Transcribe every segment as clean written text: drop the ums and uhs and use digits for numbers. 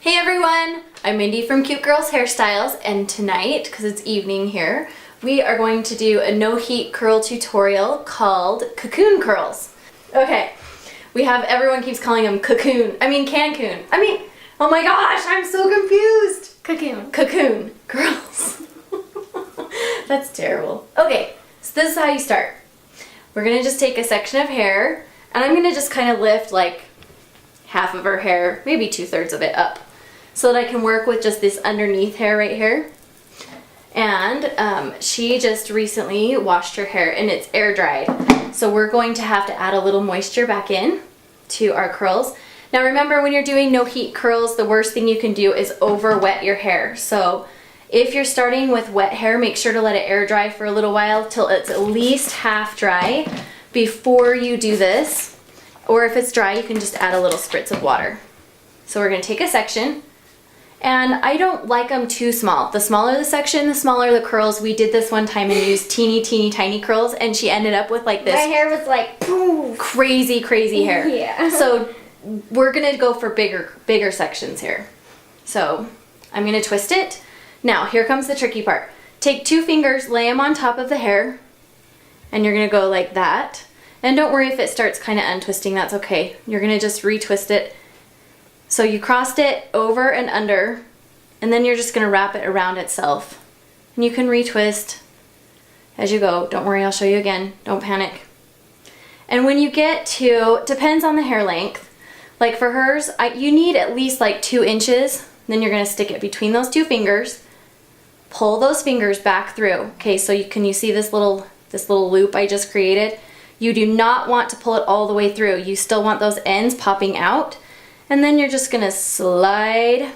Hey everyone, I'm Mindy from Cute Girls Hairstyles, and tonight, because it's evening here, we are going to do a no heat curl tutorial called Cocoon curls. Okay, we have, everyone keeps calling them Cancun. Oh my gosh, I'm so confused. Cocoon curls. That's terrible. Okay, so this is how you start. We're gonna just take a section of hair, and I'm gonna just kind of lift like half of her hair, maybe 2/3 of it up, so that I can work with just this underneath hair right here. And she just recently washed her hair and it's air dried. So we're going to have to add a little moisture back in to our curls. Now remember, when you're doing no heat curls, the worst thing you can do is over wet your hair. So if you're starting with wet hair, make sure to let it air dry for a little while till it's at least half dry before you do this. Or if it's dry, you can just add a little spritz of water. So we're gonna take a section, and I don't like them too small. The smaller the section, the smaller the curls. We did this one time and used teeny tiny curls, and she ended up with like this. My hair was like poof. Crazy hair. Yeah. So we're gonna go for bigger sections here. So I'm gonna twist it. Now here comes the tricky part. Take 2 fingers, lay them on top of the hair, and you're gonna go like that. And don't worry if it starts kind of untwisting, that's okay. You're gonna just retwist it. So you crossed it over and under, and then you're just gonna wrap it around itself. And you can retwist as you go. Don't worry, I'll show you again. Don't panic. And when you get to, depends on the hair length. Like for hers, you need at least like 2 inches. Then you're gonna stick it between those 2 fingers. Pull those fingers back through. Okay, so you see this little loop I just created? You do not want to pull it all the way through. You still want those ends popping out. And then you're just gonna slide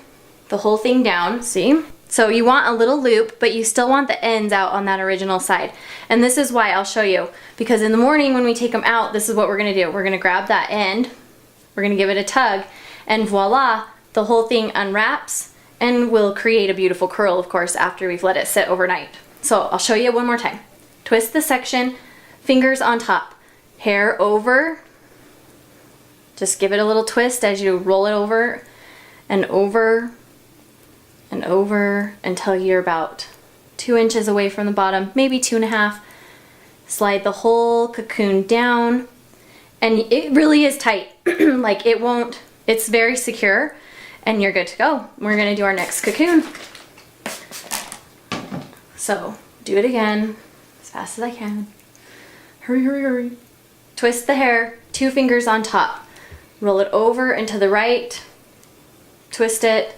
the whole thing down, see? So you want a little loop, but you still want the ends out on that original side. And this is why I'll show you. Because in the morning when we take them out, this is what we're gonna do. We're gonna grab that end, we're gonna give it a tug, and voila, the whole thing unwraps, and we'll create a beautiful curl, of course, after we've let it sit overnight. So I'll show you one more time. Twist the section, fingers on top, hair over. Just give it a little twist as you roll it over and over and over until you're about 2 inches away from the bottom, maybe 2.5. Slide the whole cocoon down, and it really is tight. Like it won't, it's very secure, and you're good to go. We're gonna do our next cocoon. So do it again as fast as I can. Hurry. Twist the hair, 2 fingers on top. Roll it over and to the right. Twist it.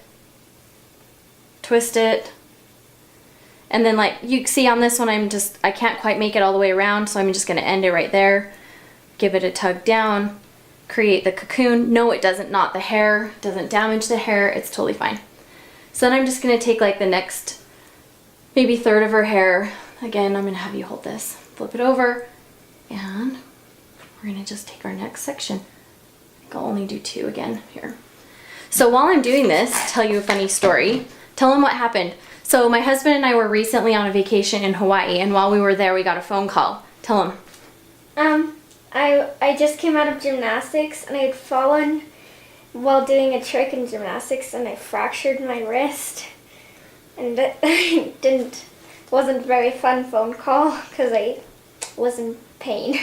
And then like you see on this one, I can't quite make it all the way around, so I'm just gonna end it right there. Give it a tug down. Create the cocoon. No, it doesn't knot the hair, doesn't damage the hair, it's totally fine. So then I'm just gonna take like the next maybe 1/3 of her hair. Again, I'm gonna have you hold this. Flip it over, and we're gonna just take our next section. I think I'll only do 2 again here. So while I'm doing this, tell you a funny story. Tell them what happened. So my husband and I were recently on a vacation in Hawaii, and while we were there, we got a phone call. Tell them. I just came out of gymnastics, and I had fallen while doing a trick in gymnastics, and I fractured my wrist. And it wasn't a very fun phone call because I was in pain.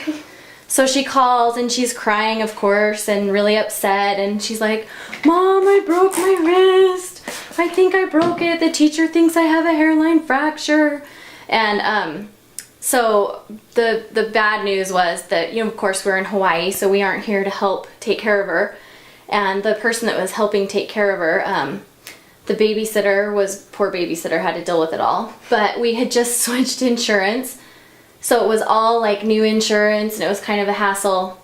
So she calls and she's crying, of course, and really upset, and she's like, "Mom, I broke my wrist. I think I broke it. The teacher thinks I have a hairline fracture." And so the bad news was that, of course, we're in Hawaii, so we aren't here to help take care of her. And the person that was helping take care of her, the babysitter poor babysitter, had to deal with it all. But we had just switched insurance. So it was all like new insurance, and it was kind of a hassle.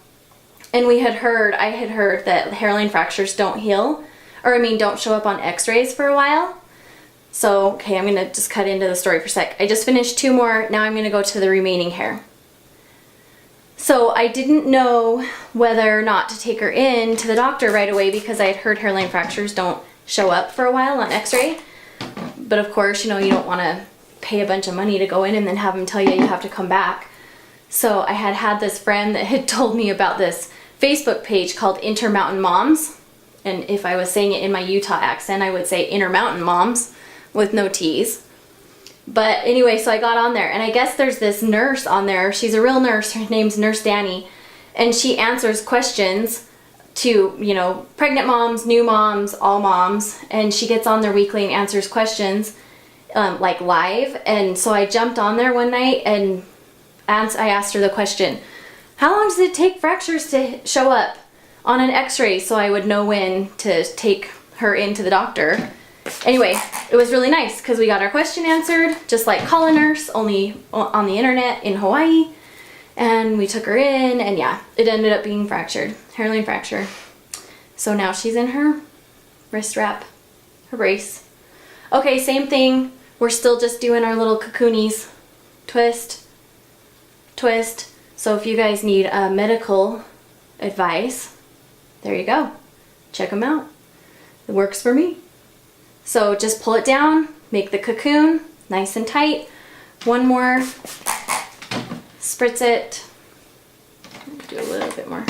And I had heard that hairline fractures don't heal, don't show up on x-rays for a while. So, okay, I'm gonna just cut into the story for a sec. I just finished 2 more, now I'm gonna go to the remaining hair. So I didn't know whether or not to take her in to the doctor right away because I had heard hairline fractures don't show up for a while on x-ray. But of course, you don't wanna pay a bunch of money to go in and then have them tell you have to come back. So I had this friend that had told me about this Facebook page called Intermountain Moms, And if I was saying it in my Utah accent, I would say Intermountain Moms with no T's. But anyway, so I got on there, and I guess there's this nurse on there. She's a real nurse. Her name's Nurse Danny, and she answers questions to, you know, pregnant moms, new moms, all moms, and she gets on there weekly and answers questions like live. And so I jumped on there one night and I asked her the question, how long does it take fractures to show up on an x-ray, so I would know when to take her into the doctor. Anyway, it was really nice because we got our question answered, just like call a nurse, only on the internet in Hawaii. And we took her in, and yeah, it ended up being fractured, hairline fracture. So now she's in her wrist wrap, her brace. Okay, same thing. We're still just doing our little cocoonies. Twist, twist. So if you guys need medical advice, there you go. Check them out. It works for me. So just pull it down, make the cocoon nice and tight. One more. Spritz it. Do a little bit more.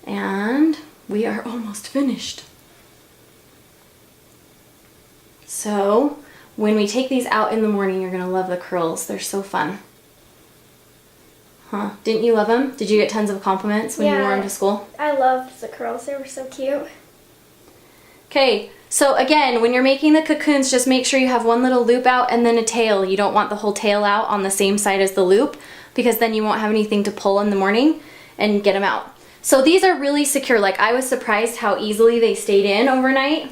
And we are almost finished. So when we take these out in the morning, you're gonna love the curls. They're so fun. Huh? Didn't you love them? Did you get tons of compliments when you wore them to school? I loved the curls. They were so cute. Okay, so again, when you're making the cocoons, just make sure you have one little loop out and then a tail. You don't want the whole tail out on the same side as the loop, because then you won't have anything to pull in the morning and get them out. So these are really secure. Like, I was surprised how easily they stayed in overnight.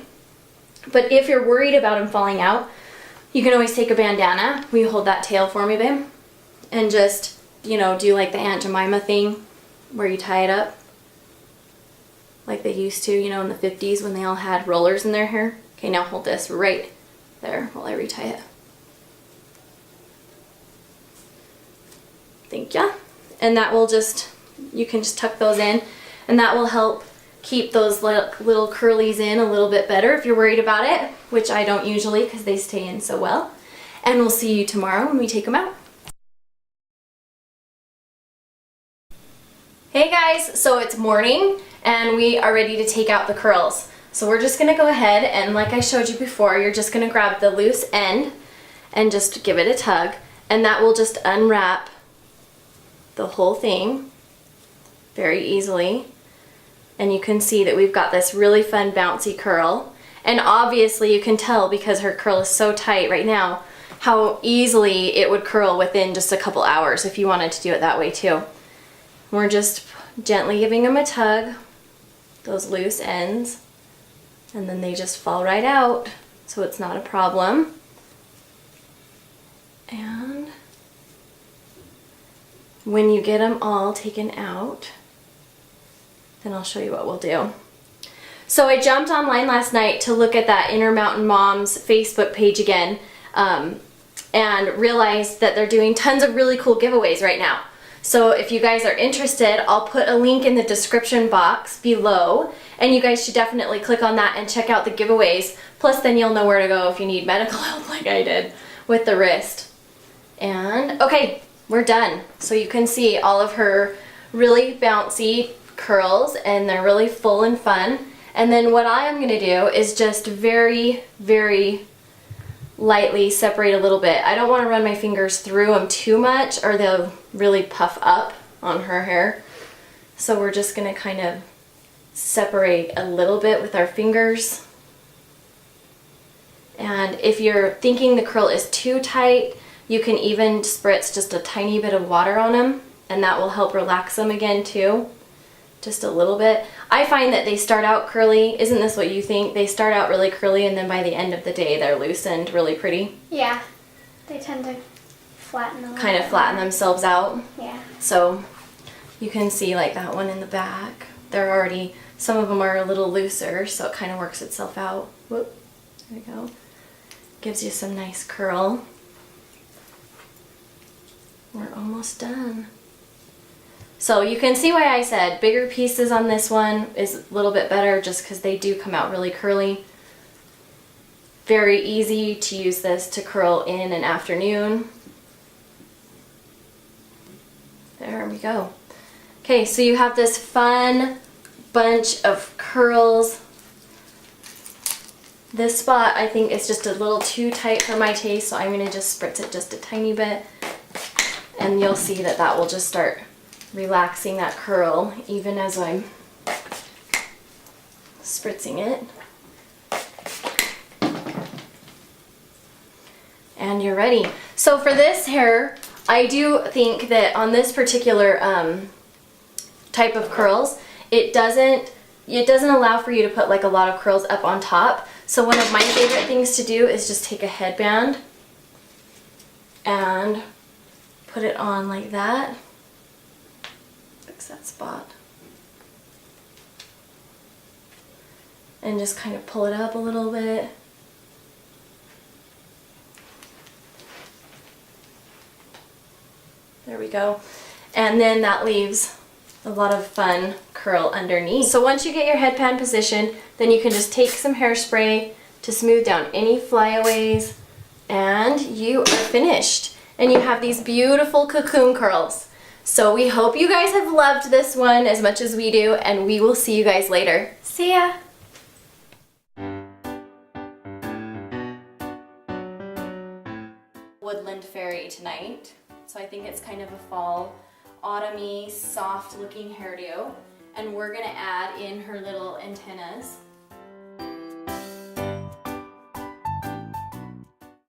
But if you're worried about them falling out, you can always take a bandana. Will you hold that tail for me, babe? And just, you know, do like the Aunt Jemima thing where you tie it up like they used to, you know, in the 50s when they all had rollers in their hair. Okay, now hold this right there while I retie it. Thank ya. And that will just, you can just tuck those in, and that will help keep those little curlies in a little bit better if you're worried about it, which I don't usually because they stay in so well. And we'll see you tomorrow when we take them out. Hey guys, so it's morning and we are ready to take out the curls. So we're just gonna go ahead and, like I showed you before, you're just gonna grab the loose end and just give it a tug, and that will just unwrap the whole thing very easily. And you can see that we've got this really fun bouncy curl. And obviously you can tell, because her curl is so tight right now, how easily it would curl within just a couple hours if you wanted to do it that way too. We're just gently giving them a tug, those loose ends, and then they just fall right out, so it's not a problem. And when you get them all taken out, then I'll show you what we'll do. So I jumped online last night to look at that Intermountain Moms Facebook page again, and realized that they're doing tons of really cool giveaways right now. So if you guys are interested, I'll put a link in the description box below, and you guys should definitely click on that and check out the giveaways. Plus then you'll know where to go if you need medical help like I did with the wrist. And okay, we're done. So you can see all of her really bouncy curls, and they're really full and fun. And then what I am going to do is just very, very lightly separate a little bit. I don't want to run my fingers through them too much or they'll really puff up on her hair. So we're just going to kind of separate a little bit with our fingers. And if you're thinking the curl is too tight, you can even spritz just a tiny bit of water on them, and that will help relax them again too. Just a little bit. I find that they start out curly. Isn't this what you think? They start out really curly, and then by the end of the day they're loosened really pretty. Yeah, they tend to flatten a little kind of flatten themselves out. Yeah. So you can see like that one in the back. They're already, some of them are a little looser, so it kind of works itself out. Whoop, there we go. Gives you some nice curl. We're almost done. So you can see why I said bigger pieces on this one is a little bit better, just because they do come out really curly. Very easy to use this to curl in an afternoon. There we go. Okay, so you have this fun bunch of curls. This spot I think is just a little too tight for my taste, so I'm going to just spritz it just a tiny bit. And you'll see that that will just start relaxing that curl even as I'm spritzing it. And you're ready. So for this hair, I do think that on this particular type of curls, it doesn't allow for you to put like a lot of curls up on top. So one of my favorite things to do is just take a headband and put it on like that. Fix that spot. And just kind of pull it up a little bit. There we go. And then that leaves a lot of fun curl underneath. So once you get your headband position, then you can just take some hairspray to smooth down any flyaways, and you are finished. And you have these beautiful cocoon curls. So we hope you guys have loved this one as much as we do, and we will see you guys later. See ya! Woodland fairy tonight. So I think it's kind of a fall, autumny, soft looking hairdo. And we're gonna add in her little antennas.